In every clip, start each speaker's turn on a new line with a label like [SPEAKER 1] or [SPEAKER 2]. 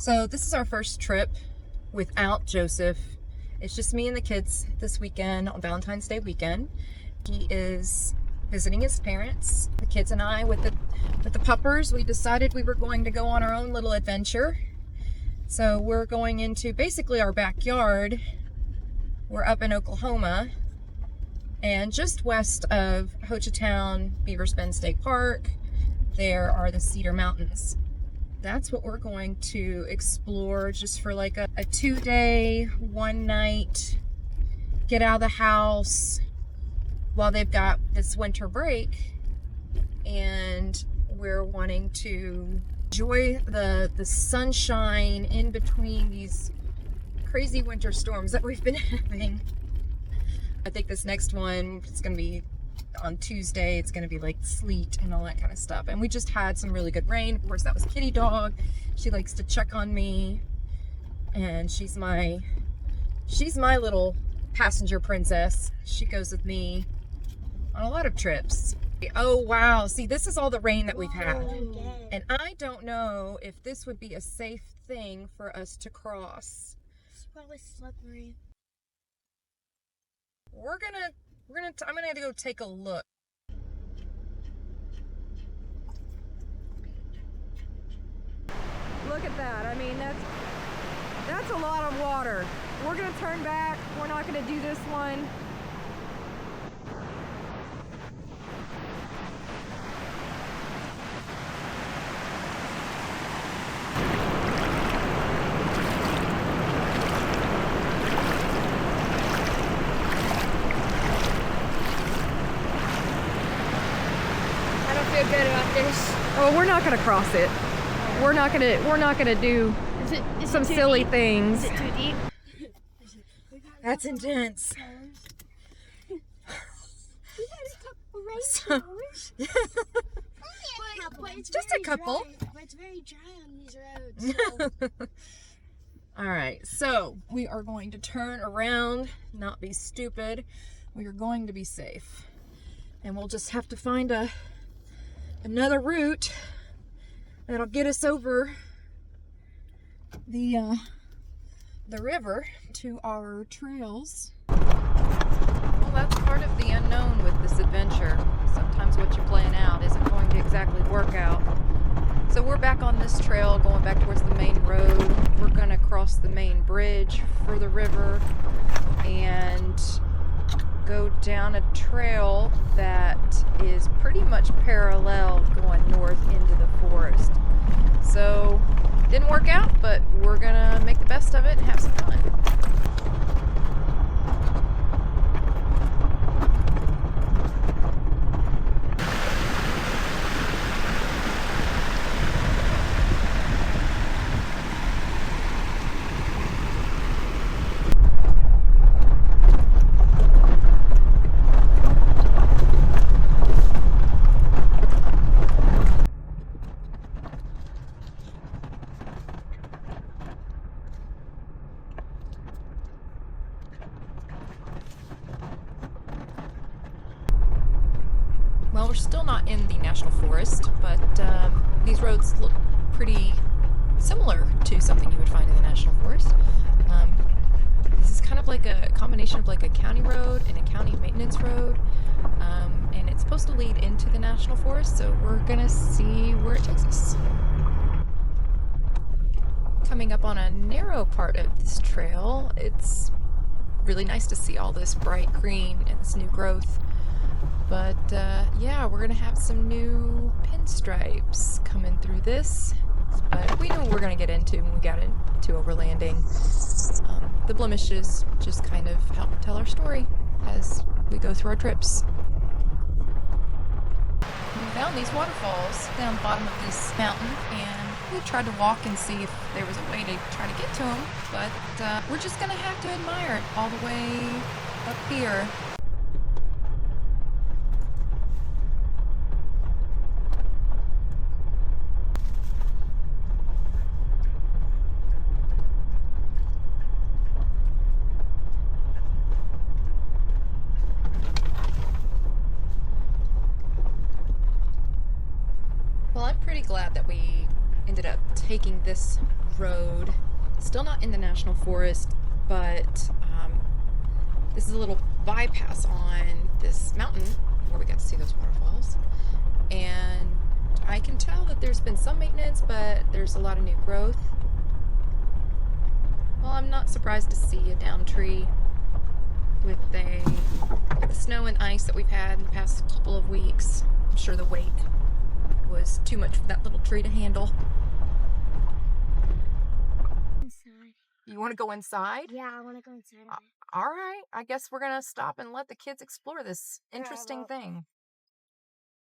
[SPEAKER 1] So this is our first trip without Joseph. It's just me and the kids this weekend on Valentines Day weekend. He is visiting his parents. The kids and I with the puppers, we decided we were going to go on our own little adventure. So we're going into basically our backyard. We're up in Oklahoma and just west of Hochatown, Beaver's Bend State Park, there are the Cedar Mountains. That's what we're going to explore just for like a 2-day, 1-night, get out of the house while they've got this winter break. And we're wanting to enjoy the sunshine in between these crazy winter storms that we've been having. I think this next one is going to be on Tuesday. It's going to be like sleet and all that kind of stuff. And we just had some really good rain. Of course, that was Kitty Dog. She likes to check on me. And she's my little passenger princess. She goes with me on a lot of trips. Oh, wow. See, this is all the rain that we've had. And I don't know if this would be a safe thing for us to cross.
[SPEAKER 2] It's probably slippery.
[SPEAKER 1] I'm gonna have to go take a look. Look at that. I mean, that's a lot of water. We're gonna turn back. We're not gonna do this one.
[SPEAKER 2] Good about this.
[SPEAKER 1] Oh, we're not gonna cross it. We're not gonna do some silly
[SPEAKER 2] deep?
[SPEAKER 1] things.
[SPEAKER 2] Is it too deep?
[SPEAKER 1] That's intense. Just a couple.
[SPEAKER 2] But it's very dry on these roads. So.
[SPEAKER 1] All right, so we are going to turn around, not be stupid. We are going to be safe, and we'll just have to find another route that'll get us over the river to our trails. Well, that's part of the unknown with this adventure. Sometimes what you plan out isn't going to exactly work out. So we're back on this trail going back towards the main road. We're gonna cross the main bridge for the river and go down a trail that is pretty much parallel going north into the forest. So didn't work out, but we're gonna make the best of it and have some fun. Well, we're still not in the National Forest, but these roads look pretty similar to something you would find in the National Forest. This is kind of like a combination of like a county road and a county maintenance road, and it's supposed to lead into the National Forest, so we're gonna see where it takes us. Coming up on a narrow part of this trail, it's really nice to see all this bright green and this new growth. But yeah, we're gonna have some new pinstripes coming through this. But we knew what we're gonna get into when we got into overlanding. The blemishes just kind of help tell our story as we go through our trips. We found these waterfalls down the bottom of this mountain, and we tried to walk and see if there was a way to try to get to them. But we're just gonna have to admire it all the way up here. Well, I'm pretty glad that we ended up taking this road. Still not in the National Forest, but this is a little bypass on this mountain where we got to see those waterfalls. And I can tell that there's been some maintenance, but there's a lot of new growth. Well, I'm not surprised to see a down tree with the snow and ice that we've had in the past couple of weeks. I'm sure the weight was too much for that little tree to handle.
[SPEAKER 2] Inside.
[SPEAKER 1] You want to go inside?
[SPEAKER 2] Yeah, I want to go inside of it.
[SPEAKER 1] All right. I guess we're going to stop and let the kids explore this interesting thing.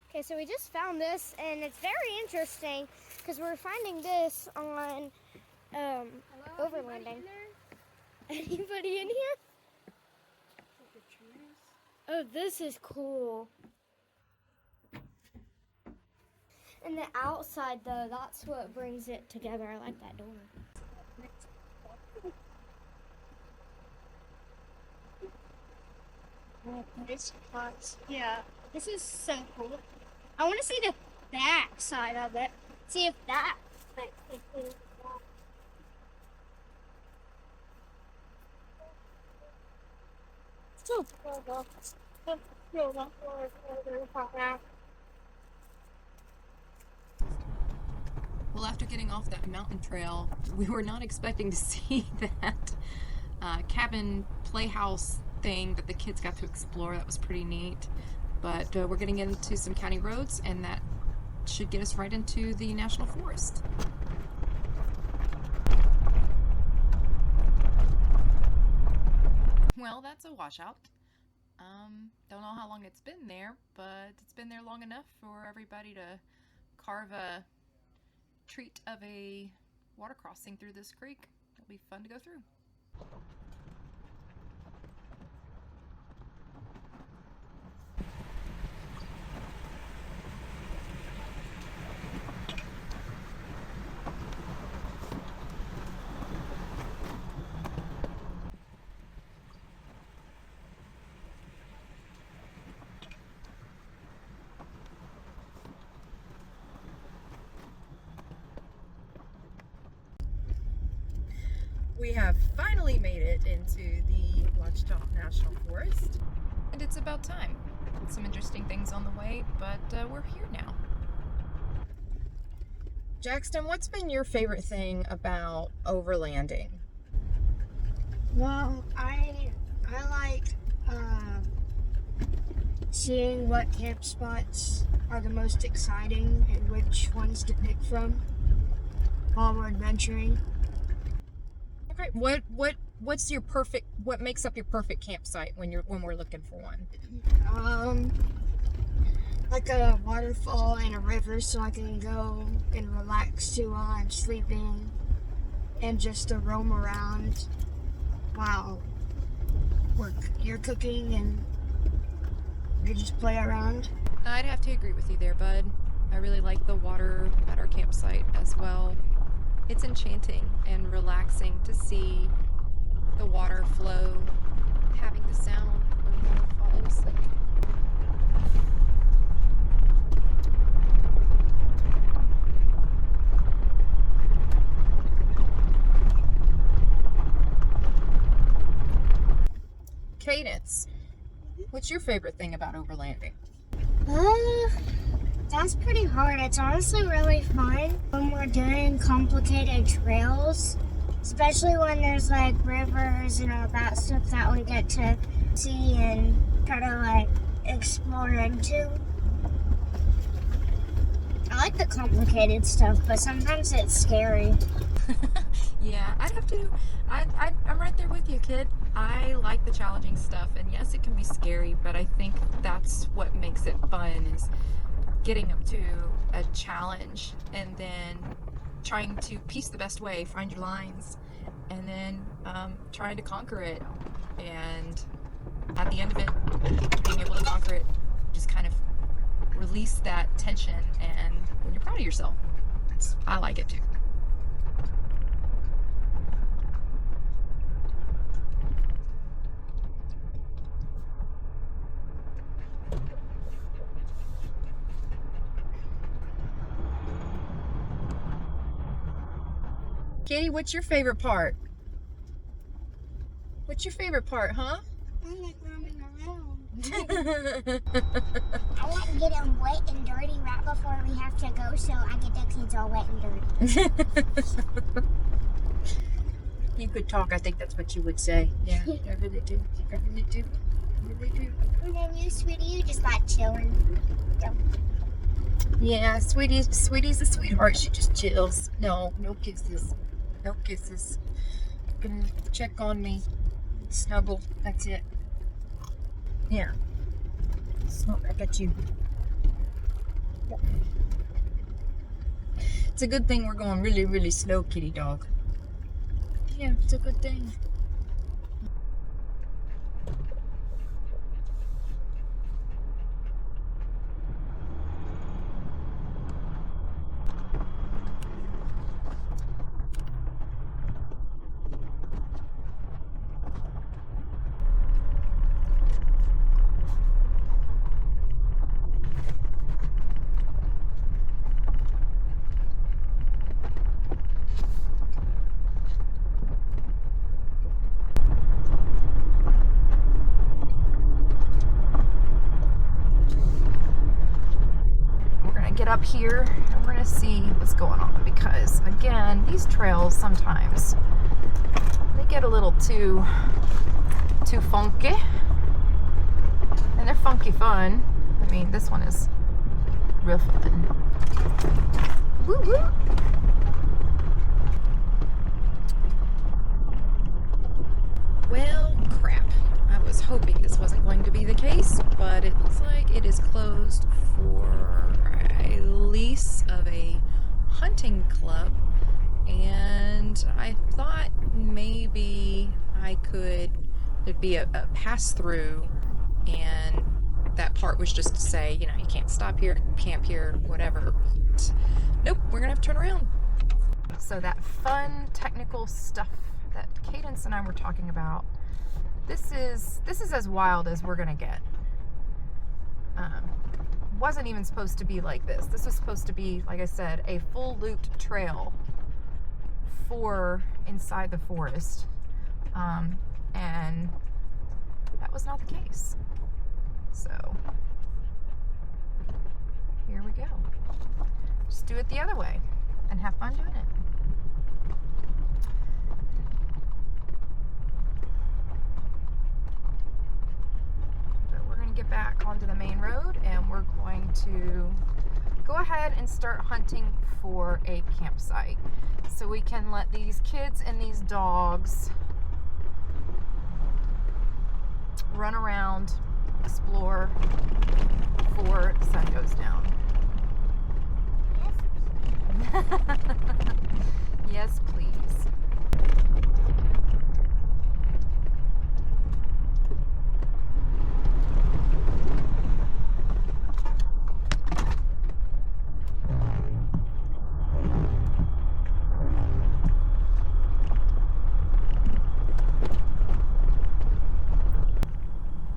[SPEAKER 2] Okay, so we just found this, and it's very interesting because we're finding this on overlanding. Anybody in here? Oh, this is cool. And the outside, though, that's what brings it together. I like that door. Yeah, this is so cool. I want to see the back side of it. See if that makes me cool.
[SPEAKER 1] Well, after getting off that mountain trail, we were not expecting to see that cabin playhouse thing that the kids got to explore. That was pretty neat. But we're getting into some county roads, and that should get us right into the National Forest. Well, that's a washout. Don't know how long it's been there, but it's been there long enough for everybody to carve a treat of a water crossing through this creek. It'll be fun to go through. We have finally made it into the Ouachita National Forest, and it's about time. Some interesting things on the way, but we're here now. Jackson, what's been your favorite thing about overlanding?
[SPEAKER 2] Well, I like seeing what camp spots are the most exciting and which ones to pick from while we're adventuring.
[SPEAKER 1] Okay, what makes up your perfect campsite when we're looking for one?
[SPEAKER 2] Like a waterfall and a river, so I can go and relax too while I'm sleeping, and just to roam around while you're cooking and you just play around.
[SPEAKER 1] I'd have to agree with you there, bud. I really like the water at our campsite as well. It's enchanting and relaxing to see the water flow, having the sound when water falls. Cadence, what's your favorite thing about overlanding?
[SPEAKER 2] That's pretty hard. It's honestly really fun when we're doing complicated trails, especially when there's like rivers and all that stuff that we get to see and try to like explore into. I like the complicated stuff, but sometimes it's scary.
[SPEAKER 1] Yeah, I'm right there with you, kid. I like the challenging stuff, and yes, it can be scary, but I think that's what makes it fun, is getting up to a challenge and then trying to piece the best way, find your lines, and then trying to conquer it. And at the end of it, being able to conquer it, just kind of release that tension, and when you're proud of yourself, I like it too. Kitty, what's your favorite part? What's your favorite part, huh?
[SPEAKER 2] I like running around. I like getting wet and dirty right before we have to go, so I get the kids all wet and dirty.
[SPEAKER 1] You could talk. I think that's what you would say. Yeah, I really do. I really do. I really do.
[SPEAKER 2] And then you, sweetie, you just like chilling.
[SPEAKER 1] Yeah, Sweetie's a sweetheart. She just chills. No kisses. No kisses. Gonna check on me. Snuggle. That's it. Yeah. Snuggle back at you. It's a good thing we're going really, really slow, kitty dog. Yeah, it's a good thing. Get up here and we're gonna see what's going on, because again, these trails sometimes they get a little too funky, and they're funky fun. I mean, this one is real fun. Woo woo. Well, crap. I was hoping this wasn't going to be the case, but it looks like it is closed for a lease of a hunting club, and I thought maybe there'd be a pass-through, and that part was just to say, you know, you can't stop here, camp here, whatever. But nope, we're gonna have to turn around. So that fun technical stuff that Cadence and I were talking about, this is as wild as we're gonna get. Wasn't even supposed to be like this. This was supposed to be, like I said, a full looped trail for inside the forest, and that was not the case. So here we go. Just do it the other way and have fun doing it. Get back onto the main road, and we're going to go ahead and start hunting for a campsite so we can let these kids and these dogs run around, explore before the sun goes down. Yes, please.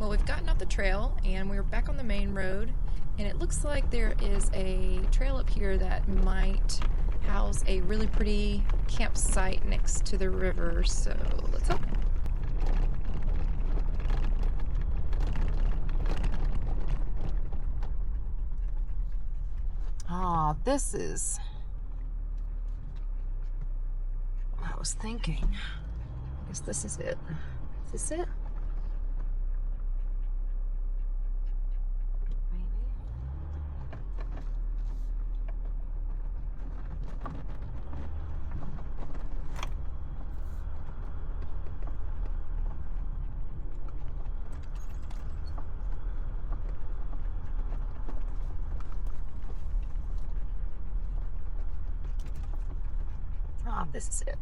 [SPEAKER 1] Well, we've gotten off the trail and we're back on the main road, and it looks like there is a trail up here that might house a really pretty campsite next to the river, so let's hope. Ah, this is what I was thinking. I guess this is it. Is this it? Ah, this is it.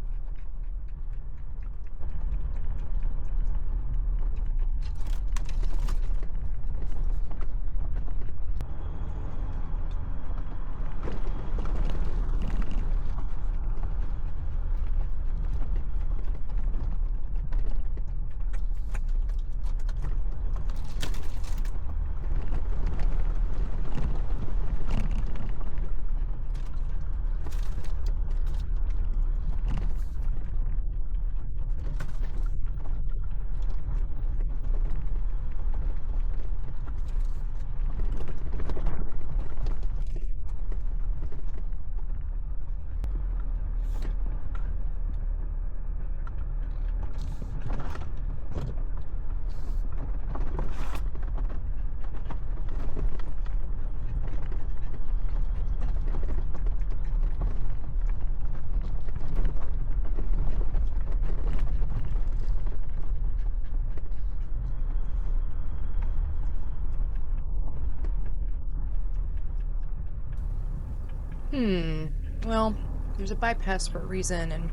[SPEAKER 1] Well, there's a bypass for a reason, and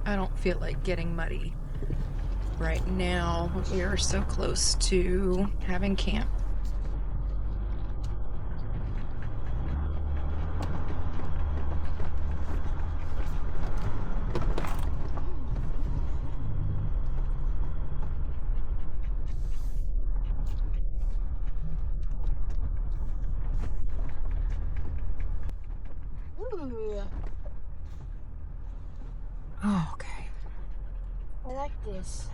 [SPEAKER 1] I don't feel like getting muddy right now. We are so close to having camp.
[SPEAKER 2] Ooh,
[SPEAKER 1] Oh, okay.
[SPEAKER 2] I like this.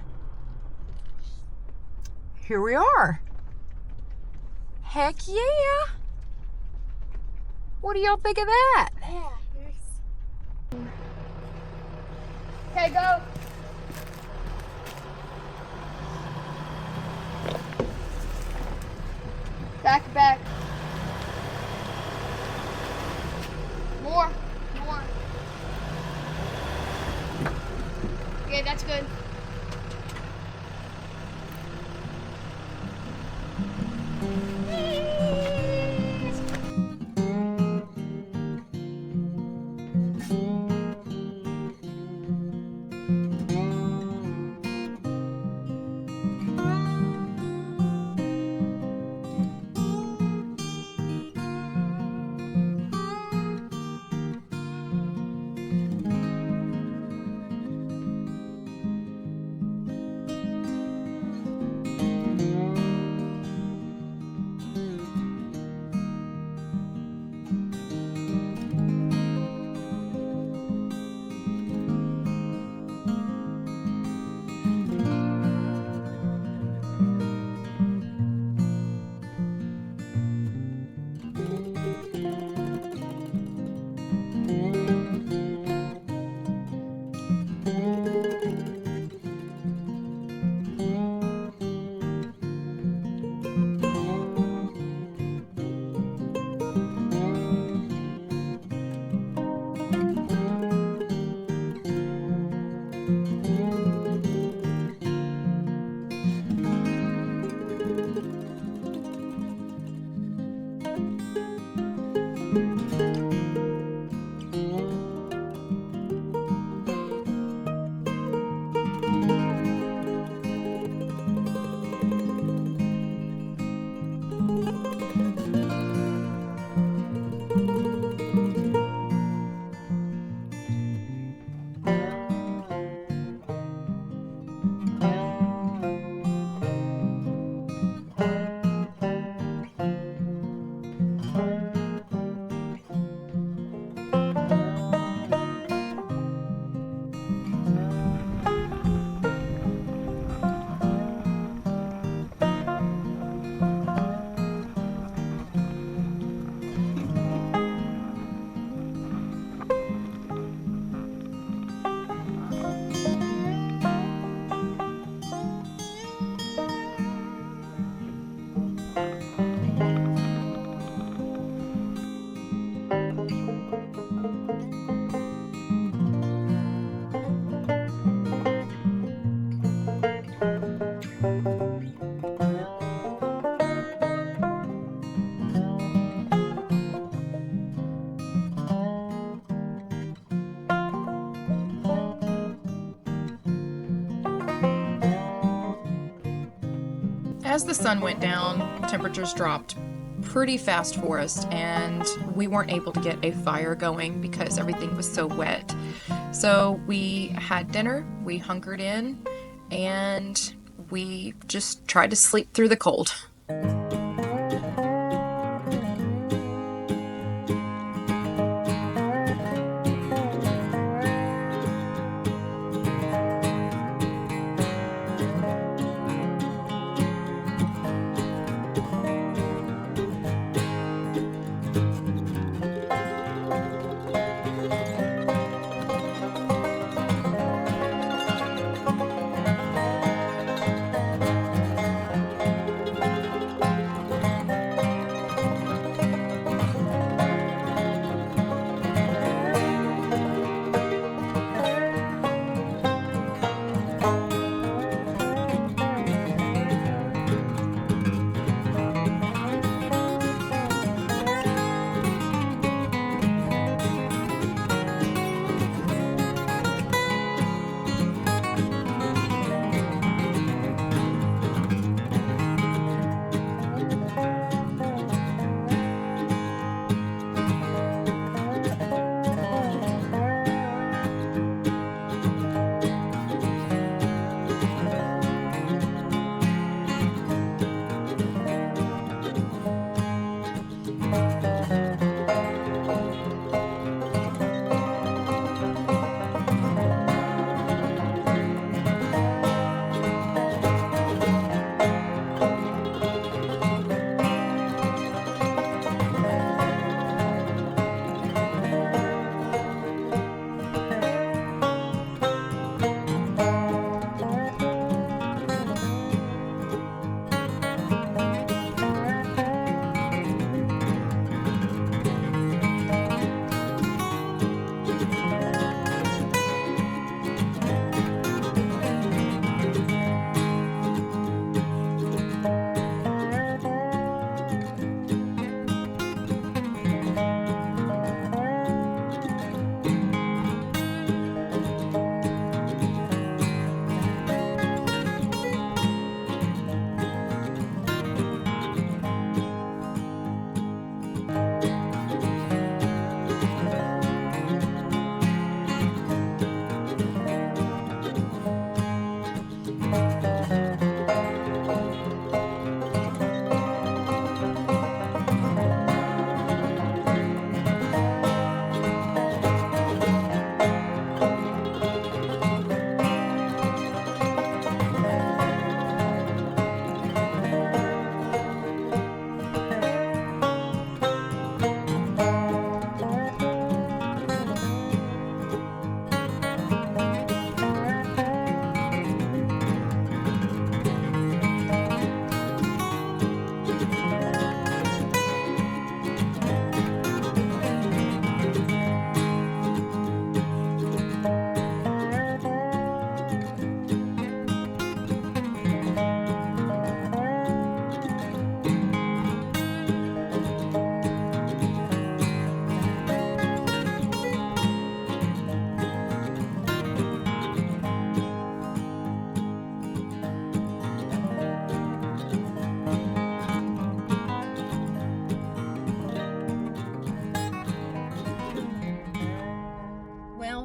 [SPEAKER 1] Here we are. Heck yeah! What do y'all think of that?
[SPEAKER 2] Yeah, nice. Okay, go. Back. More. Okay, that's good.
[SPEAKER 1] As the sun went down, temperatures dropped pretty fast for us, and we weren't able to get a fire going because everything was so wet. So we had dinner, we hunkered in, and we just tried to sleep through the cold.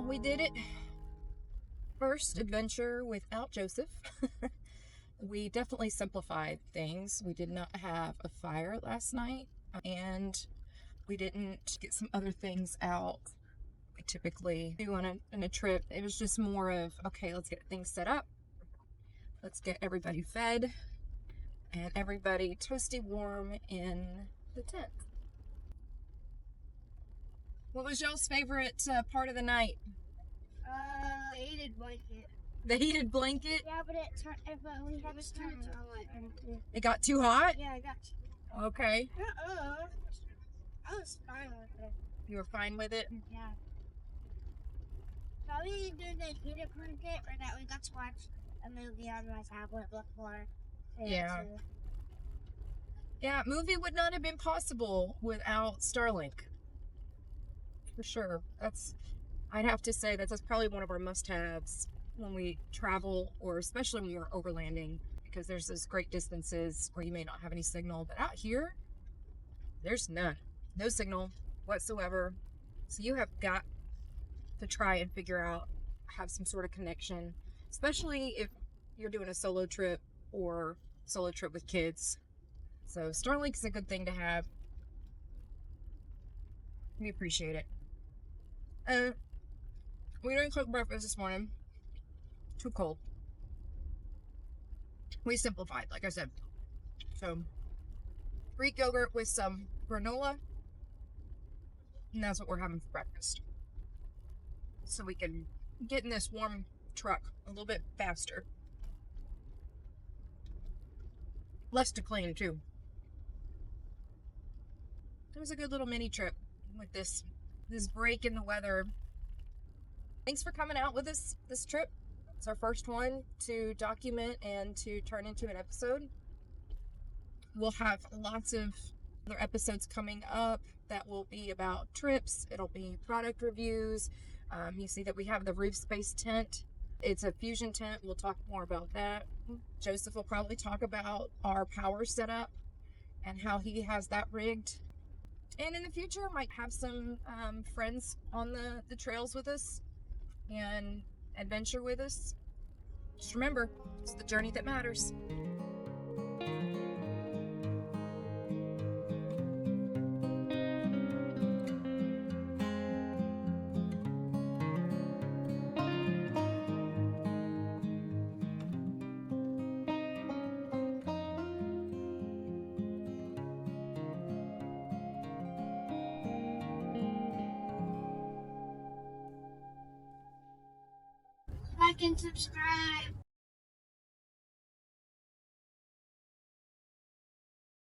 [SPEAKER 1] we did it. First adventure without Joseph. We definitely simplified things. We did not have a fire last night, and we didn't get some other things out we typically do on a trip. It was just more of, okay, let's get things set up. Let's get everybody fed and everybody toasty warm in the tent. What was y'all's favorite part of the night?
[SPEAKER 2] The heated blanket.
[SPEAKER 1] The heated blanket?
[SPEAKER 2] Yeah, but we had to turn it on.
[SPEAKER 1] It got too hot?
[SPEAKER 2] Yeah, I got you.
[SPEAKER 1] Okay.
[SPEAKER 2] I was fine with it.
[SPEAKER 1] You were fine with it?
[SPEAKER 2] Yeah. Probably do the heated blanket or that we got to watch a movie on my tablet before.
[SPEAKER 1] Yeah. Yeah, movie would not have been possible without Starlink. For sure. I'd have to say that's probably one of our must-haves when we travel, or especially when we're overlanding, because there's those great distances where you may not have any signal, but out here, there's none. No signal whatsoever. So you have got to try and figure out, have some sort of connection, especially if you're doing a solo trip or solo trip with kids. So Starlink is a good thing to have. We appreciate it. We didn't cook breakfast this morning. Too cold. We simplified, like I said. So, Greek yogurt with some granola. And that's what we're having for breakfast. So we can get in this warm truck a little bit faster. Less to clean, too. It was a good little mini trip with this break in the weather. Thanks for coming out with us this trip. It's our first one to document and to turn into an episode. We'll have lots of other episodes coming up that will be about trips. It'll be product reviews. You see that we have the roofspace tent. It's a fusion tent. We'll talk more about that. Joseph will probably talk about our power setup and how he has that rigged. And in the future, might have some friends on the trails with us and adventure with us. Just remember, it's the journey that matters.
[SPEAKER 2] Like and subscribe.